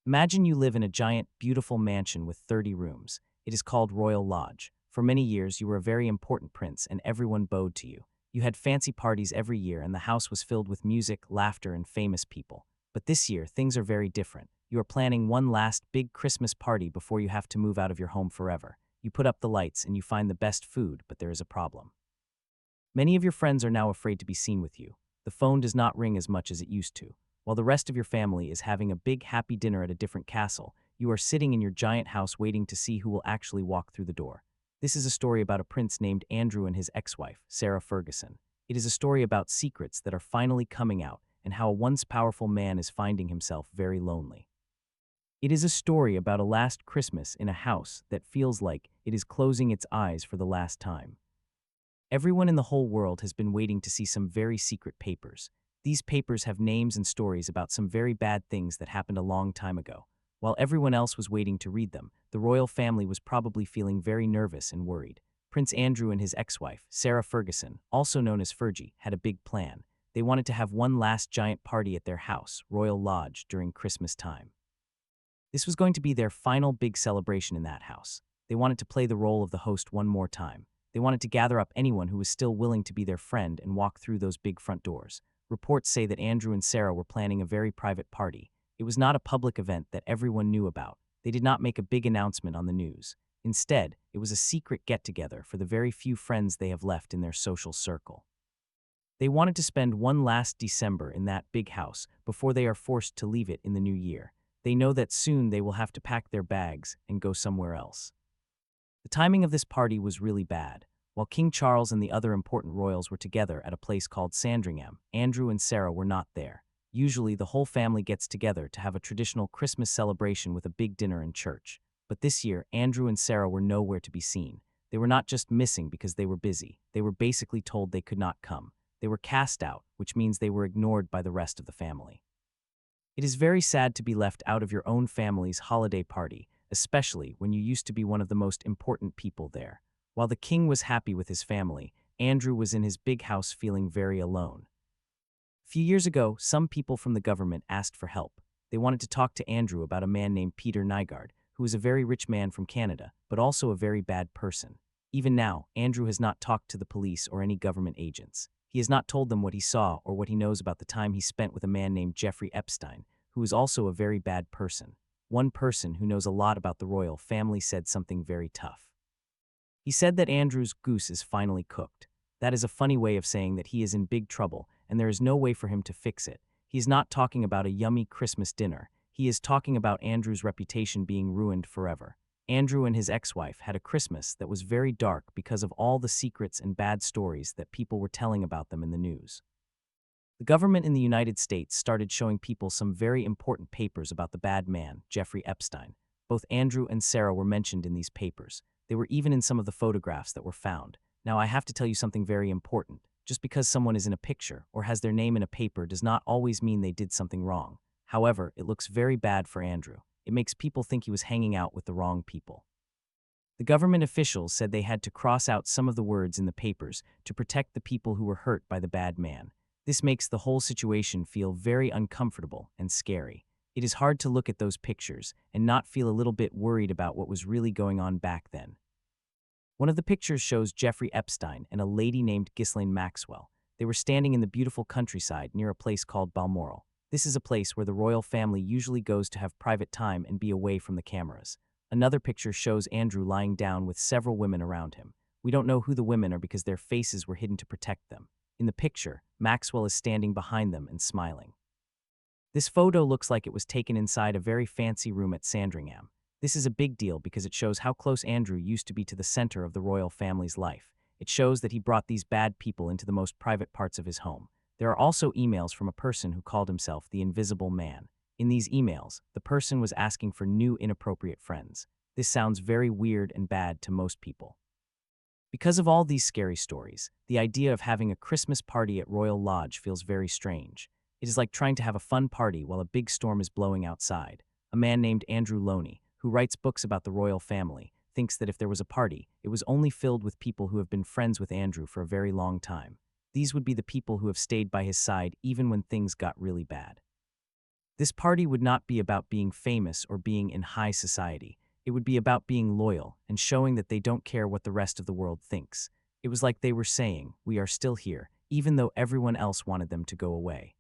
Imagine you live in a giant, beautiful mansion with 30 rooms. It is called Royal Lodge. For many years, you were a very important prince and everyone bowed to you. You had fancy parties every year and the house was filled with music, laughter, and famous people. But this year, things are very different. You are planning one last big Christmas party before you have to move out of your home forever. You put up the lights and you find the best food, but there is a problem. Many of your friends are now afraid to be seen with you. The phone does not ring as much as it used to. While the rest of your family is having a big happy dinner at a different castle, you are sitting in your giant house waiting to see who will actually walk through the door. This is a story about a prince named Andrew and his ex-wife, Sarah Ferguson. It is a story about secrets that are finally coming out and how a once powerful man is finding himself very lonely. It is a story about a last Christmas in a house that feels like it is closing its eyes for the last time. Everyone in the whole world has been waiting to see some very secret papers. These papers have names and stories about some very bad things that happened a long time ago. While everyone else was waiting to read them, the royal family was probably feeling very nervous and worried. Prince Andrew and his ex-wife, Sarah Ferguson, also known as Fergie, had a big plan. They wanted to have one last giant party at their house, Royal Lodge, during Christmas time. This was going to be their final big celebration in that house. They wanted to play the role of the host one more time. They wanted to gather up anyone who was still willing to be their friend and walk through those big front doors. Reports say that Andrew and Sarah were planning a very private party. It was not a public event that everyone knew about. They did not make a big announcement on the news. Instead, it was a secret get-together for the very few friends they have left in their social circle. They wanted to spend one last December in that big house before they are forced to leave it in the new year. They know that soon they will have to pack their bags and go somewhere else. The timing of this party was really bad. While King Charles and the other important royals were together at a place called Sandringham, Andrew and Sarah were not there. Usually, the whole family gets together to have a traditional Christmas celebration with a big dinner in church. But this year, Andrew and Sarah were nowhere to be seen. They were not just missing because they were busy. They were basically told they could not come. They were cast out, which means they were ignored by the rest of the family. It is very sad to be left out of your own family's holiday party, especially when you used to be one of the most important people there. While the king was happy with his family, Andrew was in his big house feeling very alone. A few years ago, some people from the government asked for help. They wanted to talk to Andrew about a man named Peter Nygaard, who is a very rich man from Canada, but also a very bad person. Even now, Andrew has not talked to the police or any government agents. He has not told them what he saw or what he knows about the time he spent with a man named Jeffrey Epstein, who is also a very bad person. One person who knows a lot about the royal family said something very tough. He said that Andrew's goose is finally cooked. That is a funny way of saying that he is in big trouble and there is no way for him to fix it. He is not talking about a yummy Christmas dinner. He is talking about Andrew's reputation being ruined forever. Andrew and his ex-wife had a Christmas that was very dark because of all the secrets and bad stories that people were telling about them in the news. The government in the United States started showing people some very important papers about the bad man, Jeffrey Epstein. Both Andrew and Sarah were mentioned in these papers. They were even in some of the photographs that were found. Now, I have to tell you something very important. Just because someone is in a picture or has their name in a paper does not always mean they did something wrong. However, it looks very bad for Andrew. It makes people think he was hanging out with the wrong people. The government officials said they had to cross out some of the words in the papers to protect the people who were hurt by the bad man. This makes the whole situation feel very uncomfortable and scary. It is hard to look at those pictures and not feel a little bit worried about what was really going on back then. One of the pictures shows Jeffrey Epstein and a lady named Ghislaine Maxwell. They were standing in the beautiful countryside near a place called Balmoral. This is a place where the royal family usually goes to have private time and be away from the cameras. Another picture shows Andrew lying down with several women around him. We don't know who the women are because their faces were hidden to protect them. In the picture, Maxwell is standing behind them and smiling. This photo looks like it was taken inside a very fancy room at Sandringham. This is a big deal because it shows how close Andrew used to be to the center of the royal family's life. It shows that he brought these bad people into the most private parts of his home. There are also emails from a person who called himself the Invisible Man. In these emails, the person was asking for new inappropriate friends. This sounds very weird and bad to most people. Because of all these scary stories, the idea of having a Christmas party at Royal Lodge feels very strange. It is like trying to have a fun party while a big storm is blowing outside. A man named Andrew Loney, who writes books about the royal family, thinks that if there was a party, it was only filled with people who have been friends with Andrew for a very long time. These would be the people who have stayed by his side even when things got really bad. This party would not be about being famous or being in high society. It would be about being loyal and showing that they don't care what the rest of the world thinks. It was like they were saying, "We are still here," even though everyone else wanted them to go away.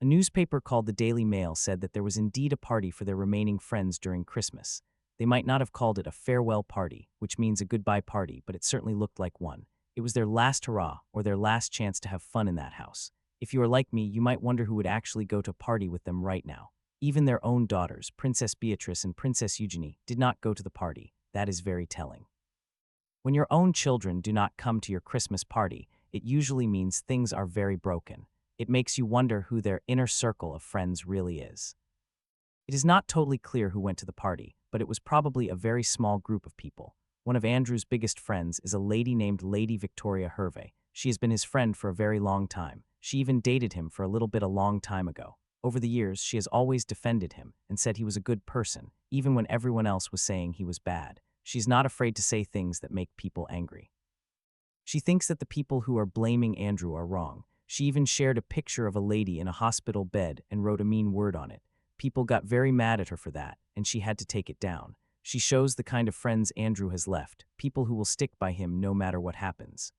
A newspaper called the Daily Mail said that there was indeed a party for their remaining friends during Christmas. They might not have called it a farewell party, which means a goodbye party, but it certainly looked like one. It was their last hurrah, or their last chance to have fun in that house. If you are like me, you might wonder who would actually go to party with them right now. Even their own daughters, Princess Beatrice and Princess Eugenie, did not go to the party. That is very telling. When your own children do not come to your Christmas party, it usually means things are very broken. It makes you wonder who their inner circle of friends really is. It is not totally clear who went to the party, but it was probably a very small group of people. One of Andrew's biggest friends is a lady named Lady Victoria Hervey. She has been his friend for a very long time. She even dated him for a little bit a long time ago. Over the years, she has always defended him and said he was a good person, even when everyone else was saying he was bad. She's not afraid to say things that make people angry. She thinks that the people who are blaming Andrew are wrong. She even shared a picture of a lady in a hospital bed and wrote a mean word on it. People got very mad at her for that, and she had to take it down. She shows the kind of friends Andrew has left, people who will stick by him no matter what happens.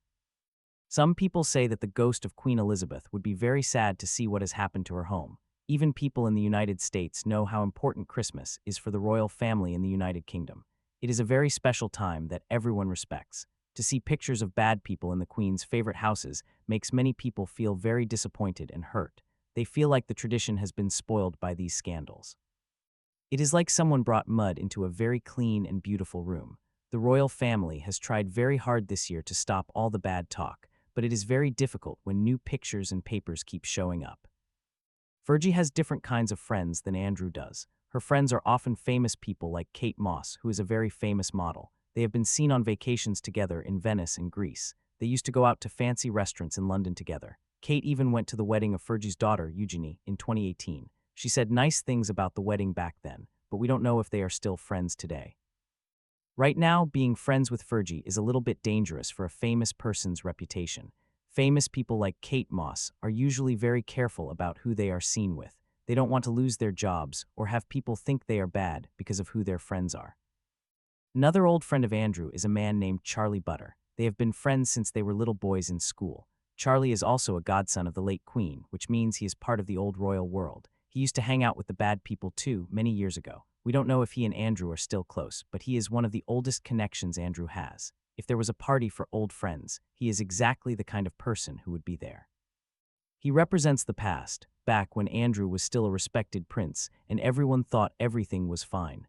Some people say that the ghost of Queen Elizabeth would be very sad to see what has happened to her home. Even people in the United States know how important Christmas is for the royal family in the United Kingdom. It is a very special time that everyone respects. To see pictures of bad people in the Queen's favorite houses makes many people feel very disappointed and hurt. They feel like the tradition has been spoiled by these scandals. It is like someone brought mud into a very clean and beautiful room. The royal family has tried very hard this year to stop all the bad talk, but it is very difficult when new pictures and papers keep showing up. Fergie has different kinds of friends than Andrew does. Her friends are often famous people like Kate Moss, who is a very famous model. They have been seen on vacations together in Venice and Greece. They used to go out to fancy restaurants in London together. Kate even went to the wedding of Fergie's daughter, Eugenie, in 2018. She said nice things about the wedding back then, but we don't know if they are still friends today. Right now, being friends with Fergie is a little bit dangerous for a famous person's reputation. Famous people like Kate Moss are usually very careful about who they are seen with. They don't want to lose their jobs or have people think they are bad because of who their friends are. Another old friend of Andrew is a man named Charlie Butter. They have been friends since they were little boys in school. Charlie is also a godson of the late Queen, which means he is part of the old royal world. He used to hang out with the bad people too, many years ago. We don't know if he and Andrew are still close, but he is one of the oldest connections Andrew has. If there was a party for old friends, he is exactly the kind of person who would be there. He represents the past, back when Andrew was still a respected prince and everyone thought everything was fine.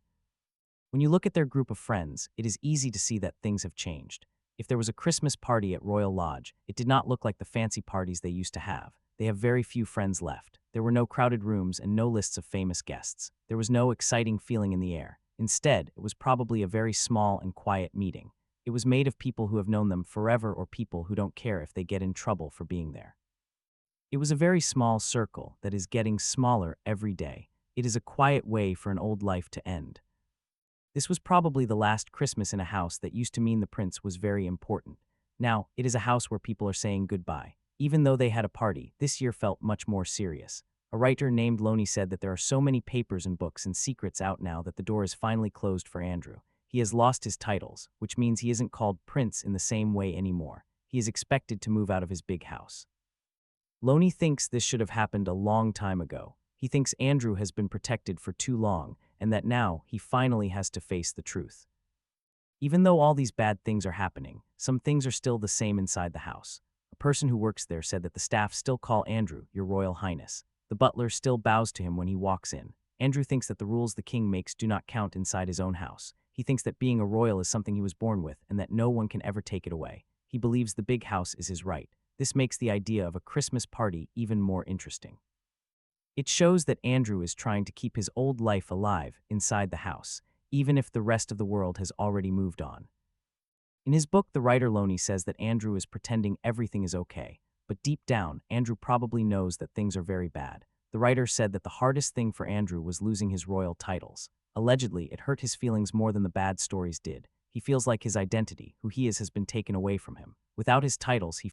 When you look at their group of friends, it is easy to see that things have changed. If there was a Christmas party at Royal Lodge, it did not look like the fancy parties they used to have. They have very few friends left. There were no crowded rooms and no lists of famous guests. There was no exciting feeling in the air. Instead, it was probably a very small and quiet meeting. It was made of people who have known them forever or people who don't care if they get in trouble for being there. It was a very small circle that is getting smaller every day. It is a quiet way for an old life to end. This was probably the last Christmas in a house that used to mean the prince was very important. Now, it is a house where people are saying goodbye. Even though they had a party, this year felt much more serious. A writer named Loney said that there are so many papers and books and secrets out now that the door is finally closed for Andrew. He has lost his titles, which means he isn't called prince in the same way anymore. He is expected to move out of his big house. Loney thinks this should have happened a long time ago. He thinks Andrew has been protected for too long, and that now he finally has to face the truth. Even though all these bad things are happening, some things are still the same inside the house. A person who works there said that the staff still call Andrew, Your Royal Highness. The butler still bows to him when he walks in. Andrew thinks that the rules the king makes do not count inside his own house. He thinks that being a royal is something he was born with and that no one can ever take it away. He believes the big house is his right. This makes the idea of a Christmas party even more interesting. It shows that Andrew is trying to keep his old life alive inside the house, even if the rest of the world has already moved on. In his book, the writer Loney says that Andrew is pretending everything is okay, but deep down, Andrew probably knows that things are very bad. The writer said that the hardest thing for Andrew was losing his royal titles. Allegedly, it hurt his feelings more than the bad stories did. He feels like his identity, who he is, has been taken away from him. Without his titles, he